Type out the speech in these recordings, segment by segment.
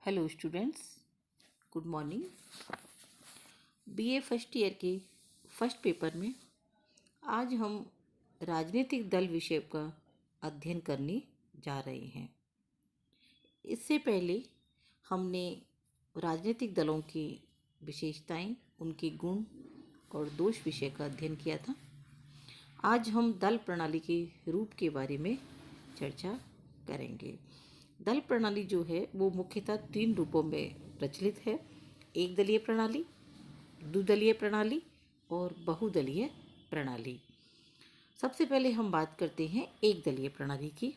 Hello students, good morning. BA first year के first paper में आज हम राजनीतिक दल विषय का अध्ययन करने जा रहे हैं। इससे पहले हमने राजनीतिक दलों की विशेषताएं, उनके गुण और दोष विषय का अध्ययन किया था। आज हम दल प्रणाली के रूप के बारे में चर्चा करेंगे। दल प्रणाली जो है वो मुख्यतः 3 रूपों में प्रचलित है: एक दलीय प्रणाली, द्विदलीय प्रणाली और बहुदलीय प्रणाली। सबसे पहले हम बात करते हैं एक दलीय प्रणाली की।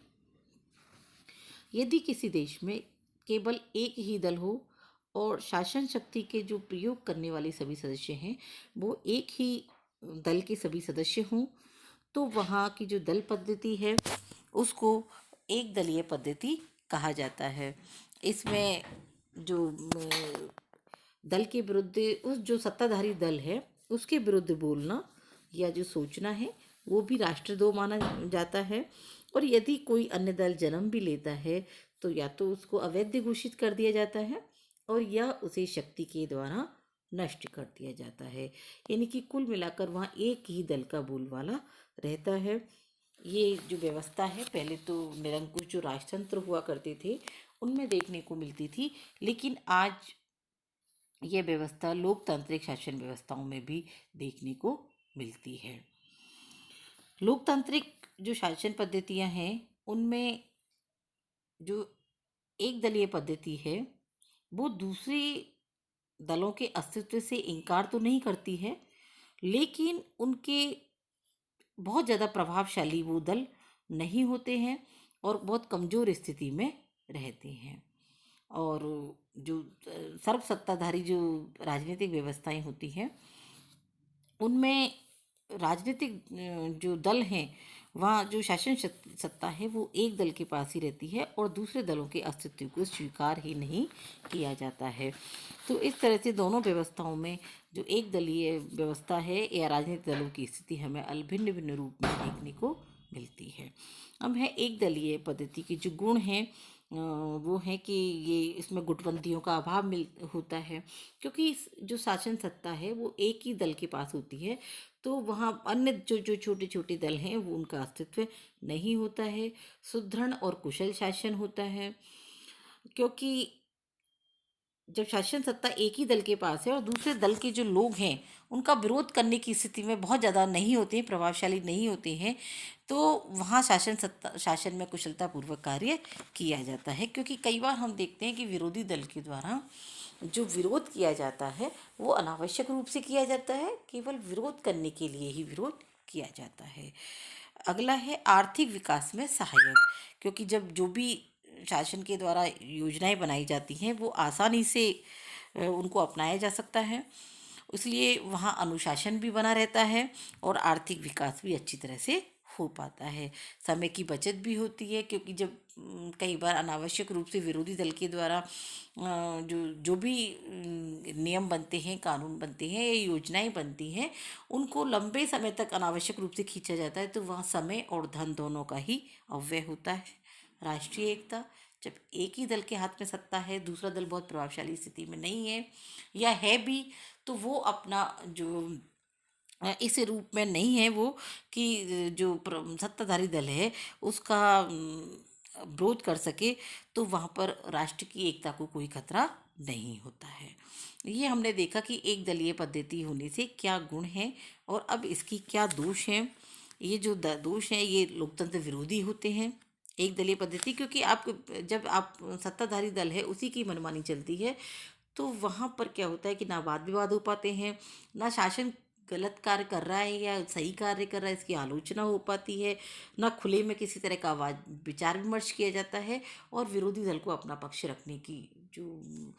यदि किसी देश में केवल एक ही दल हो और शासन शक्ति के जो प्रयोग करने वाले सभी सदस्य हैं वो एक ही दल के सभी सदस्य हों, तो वहाँ की जो दल पद्धति है उसको एक दलीय पद्धति कहा जाता है। इसमें जो दल के विरुद्ध उस जो सत्ताधारी दल है उसके विरुद्ध बोलना या जो सोचना है वो भी राष्ट्रद्रोह माना जाता है। और यदि कोई अन्य दल जन्म भी लेता है तो या तो उसको अवैध घोषित कर दिया जाता है और या उसे शक्ति के द्वारा नष्ट कर दिया जाता है। यानी कि कुल मिलाकर वहाँ एक ही दल का बोलबाला रहता है। ये जो व्यवस्था है पहले तो निरंकुश जो राजतंत्र हुआ करते थे उनमें देखने को मिलती थी, लेकिन आज ये व्यवस्था लोकतांत्रिक शासन व्यवस्थाओं में भी देखने को मिलती है। लोकतांत्रिक जो शासन पद्धतियां हैं उनमें जो एक दलीय पद्धति है वो दूसरी दलों के अस्तित्व से इनकार तो नहीं करती है, लेकिन उनके बहुत ज़्यादा प्रभावशाली वो दल नहीं होते हैं और बहुत कमज़ोर स्थिति में रहते हैं। और जो सर्व सत्ताधारी जो राजनीतिक व्यवस्थाएं होती हैं उनमें राजनीतिक जो दल हैं वहाँ जो शासन सत्ता है वो एक दल के पास ही रहती है और दूसरे दलों के अस्तित्व को स्वीकार ही नहीं किया जाता है। तो इस तरह से दोनों व्यवस्थाओं में जो एक दलीय व्यवस्था है या राजनीतिक दलों की स्थिति हमें भिन्न भिन्न रूप में देखने को मिलती है। अब है एक दलीय पद्धति के जो गुण हैं वो है कि ये इसमें गुटबंदियों का अभाव होता है, क्योंकि जो शासन सत्ता है वो एक ही दल के पास होती है तो वहाँ अन्य जो जो छोटे छोटे दल हैं वो उनका अस्तित्व नहीं होता है। सुदृढ़ और कुशल शासन होता है, क्योंकि जब शासन सत्ता एक ही दल के पास है और दूसरे दल के जो लोग हैं उनका विरोध करने की स्थिति में बहुत ज़्यादा नहीं होते हैं, प्रभावशाली नहीं होते हैं, तो वहाँ शासन में कुशलतापूर्वक कार्य किया जाता है। क्योंकि कई बार हम देखते हैं कि विरोधी दल के द्वारा जो विरोध किया जाता है वो अनावश्यक रूप से किया जाता है, केवल विरोध करने के लिए ही विरोध किया जाता है। अगला है आर्थिक विकास में सहायक, क्योंकि जब जो भी शासन के द्वारा योजनाएं बनाई जाती हैं वो आसानी से उनको अपनाया जा सकता है, इसलिए वहाँ अनुशासन भी बना रहता है और आर्थिक विकास भी अच्छी तरह से हो पाता है। समय की बचत भी होती है, क्योंकि जब कई बार अनावश्यक रूप से विरोधी दल के द्वारा जो जो भी नियम बनते हैं, कानून बनते हैं या योजनाएं बनती हैं उनको लंबे समय तक अनावश्यक रूप से खींचा जाता है, तो वहाँ समय और धन दोनों का ही अव्यय होता है। राष्ट्रीय एकता, जब एक ही दल के हाथ में सत्ता है, दूसरा दल बहुत प्रभावशाली स्थिति में नहीं है या है भी, तो वो अपना जो इस रूप में नहीं है वो कि जो सत्ताधारी दल है उसका विरोध कर सके, तो वहाँ पर राष्ट्र की एकता को कोई खतरा नहीं होता है। ये हमने देखा कि एक दलीय पद्धति होने से क्या गुण हैं और अब इसकी क्या दोष हैं। ये जो दोष हैं ये लोकतंत्र विरोधी होते हैं एक दलीय पद्धति, क्योंकि जब आप सत्ताधारी दल है उसी की मनमानी चलती है तो वहाँ पर क्या होता है कि ना वाद विवाद हो पाते हैं, ना शासन गलत कार्य कर रहा है या सही कार्य कर रहा है इसकी आलोचना हो पाती है, ना खुले में किसी तरह का आवाज विचार विमर्श किया जाता है और विरोधी दल को अपना पक्ष रखने की जो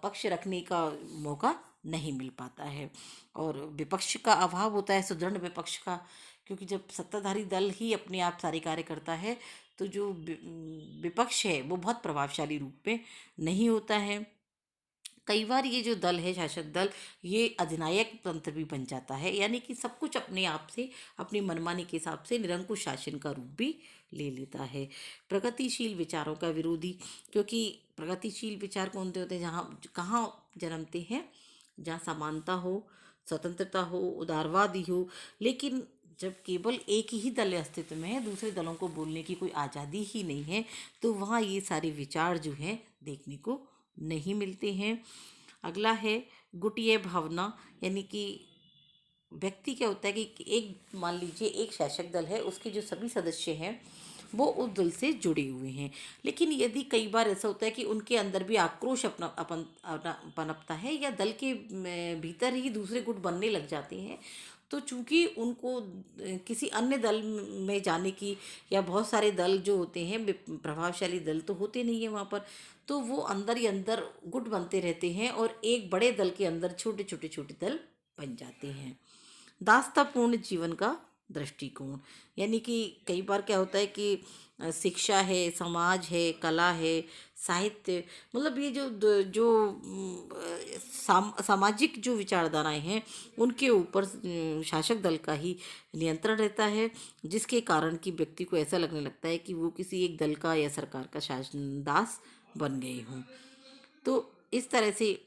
पक्ष रखने का मौका नहीं मिल पाता है और विपक्ष का अभाव होता है, सुदृढ़ विपक्ष का, क्योंकि जब सत्ताधारी दल ही अपने आप सारे कार्य करता है तो जो विपक्ष है वो बहुत प्रभावशाली रूप में नहीं होता है। कई बार ये जो दल है, शासक दल, ये अधिनायक तंत्र भी बन जाता है, यानी कि सब कुछ अपने आप से, अपनी मनमानी के हिसाब से निरंकुश शासन का रूप भी ले लेता है। प्रगतिशील विचारों का विरोधी, क्योंकि प्रगतिशील विचार कौन से होते हैं, जहाँ कहाँ जन्मते हैं, जहाँ समानता हो, स्वतंत्रता हो, उदारवादी हो। लेकिन जब केवल एक ही दल अस्तित्व में है, दूसरे दलों को बोलने की कोई आज़ादी ही नहीं है, तो वहाँ ये सारे विचार जो हैं देखने को नहीं मिलते हैं। अगला है गुटीय भावना, यानी कि व्यक्ति क्या होता है कि एक, मान लीजिए एक शासक दल है, उसके जो सभी सदस्य हैं वो उस दल से जुड़े हुए हैं, लेकिन यदि कई बार ऐसा होता है कि उनके अंदर भी आक्रोश अपना पनपता है, या दल के भीतर ही दूसरे गुट बनने लग जाते हैं, तो चूंकि उनको किसी अन्य दल में जाने की, या बहुत सारे दल जो होते हैं, प्रभावशाली दल तो होते नहीं है वहाँ पर, तो वो अंदर ही अंदर गुट बनते रहते हैं और एक बड़े दल के अंदर छोटे छोटे छोटे दल बन जाते हैं। दासतापूर्ण जीवन का दृष्टिकोण, यानी कि कई बार क्या होता है कि शिक्षा है, समाज है, कला है, साहित्य, मतलब ये जो सामाजिक जो विचारधाराएं हैं, उनके ऊपर शासक दल का ही नियंत्रण रहता है, जिसके कारण कि व्यक्ति को ऐसा लगने लगता है कि वो किसी एक दल का या सरकार का शासन दास बन गए हों। तो इस तरह से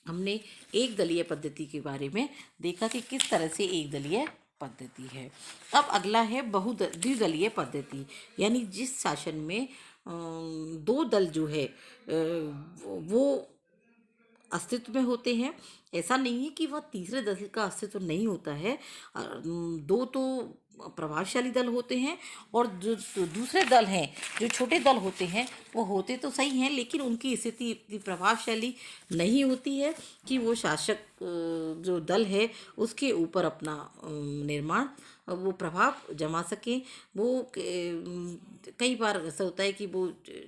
हमने एक दलीय पद्धति के बारे में देखा कि किस तरह से एक दलीय पद्धति है। अब अगला है द्विदलीय पद्धति, यानी जिस शासन में दो दल जो है वो अस्तित्व में होते हैं। ऐसा नहीं है कि वह तीसरे दल का अस्तित्व नहीं होता है। दो तो प्रभावशाली दल होते हैं, और जो दूसरे दल हैं, जो छोटे दल होते हैं, वो होते तो सही हैं, लेकिन उनकी स्थिति इतनी प्रभावशाली नहीं होती है कि वो शासक जो दल है उसके ऊपर अपना निर्माण, वो प्रभाव जमा सकें। वो कई बार ऐसा होता है कि वो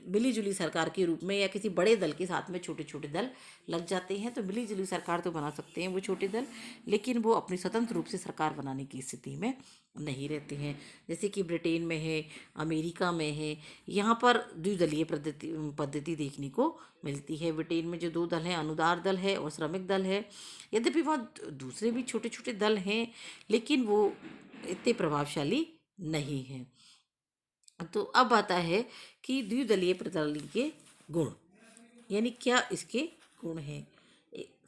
मिली जुली सरकार के रूप में या किसी बड़े दल के साथ में छोटे छोटे दल लग जाते हैं, तो मिली जुली सरकार तो बना सकते हैं वो छोटे दल, लेकिन वो अपनी स्वतंत्र रूप से सरकार बनाने की स्थिति में नहीं रहते हैं। जैसे कि ब्रिटेन में है, अमेरिका में है, यहाँ पर द्विदलीय पद्धति देखने को मिलती है। ब्रिटेन में जो दो दल हैं, अनुदार दल है और श्रमिक दल है। यद्यपि वहाँ दूसरे भी छोटे छोटे दल हैं, लेकिन वो इतने प्रभावशाली नहीं हैं। तो अब आता है कि द्विदलीय प्रणाली के गुण, यानी क्या इसके गुण हैं।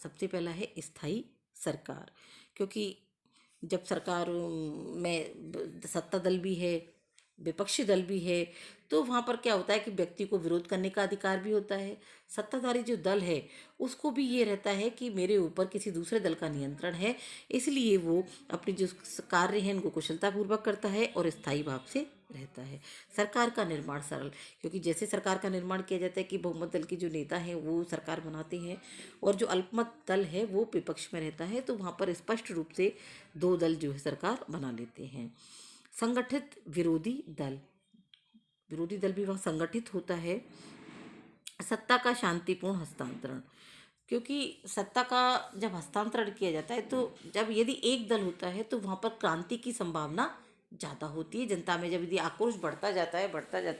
सबसे पहला है स्थायी सरकार, क्योंकि जब सरकार में सत्ता दल भी है, विपक्षी दल भी है, तो वहाँ पर क्या होता है कि व्यक्ति को विरोध करने का अधिकार भी होता है। सत्ताधारी जो दल है उसको भी ये रहता है कि मेरे ऊपर किसी दूसरे दल का नियंत्रण है, इसलिए वो अपने जो कार्य हैं उनको कुशलतापूर्वक करता है और स्थायी भाव से रहता है। सरकार का निर्माण सरल, क्योंकि जैसे सरकार का निर्माण किया जाता है कि बहुमत दल के जो नेता हैं वो सरकार बनाते हैं, और जो अल्पमत दल है वो विपक्ष में रहता है, तो वहाँ पर स्पष्ट रूप से दो दल जो है सरकार बना लेते हैं। संगठित विरोधी दल भी वहाँ संगठित होता है। सत्ता का शांतिपूर्ण हस्तांतरण, क्योंकि सत्ता का जब हस्तांतरण किया जाता है, तो जब यदि एक दल होता है तो वहाँ पर क्रांति की संभावना ज़्यादा होती है। जनता में जब यदि आक्रोश बढ़ता जाता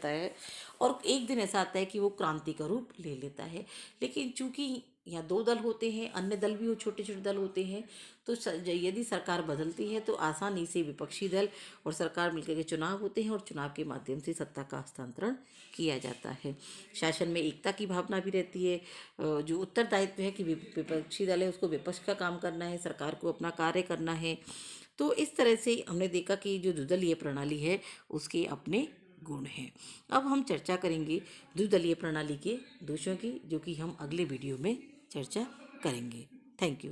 है और एक दिन ऐसा आता है कि वो क्रांति का रूप ले लेता है। लेकिन चूंकि यहाँ दो दल होते हैं, अन्य दल भी वो छोटे छोटे दल होते हैं, तो यदि सरकार बदलती है तो आसानी से विपक्षी दल और सरकार मिलकर के चुनाव होते हैं, और चुनाव के माध्यम से सत्ता का हस्तांतरण किया जाता है। शासन में एकता की भावना भी रहती है। जो उत्तरदायित्व है कि विपक्षी दल है उसको विपक्ष का काम करना है, सरकार को अपना कार्य करना है। तो इस तरह से हमने देखा कि जो द्विदलीय प्रणाली है उसके अपने गुण हैं। अब हम चर्चा करेंगे द्विदलीय प्रणाली के दोषों की, जो कि हम अगले वीडियो में चर्चा करेंगे। Thank you.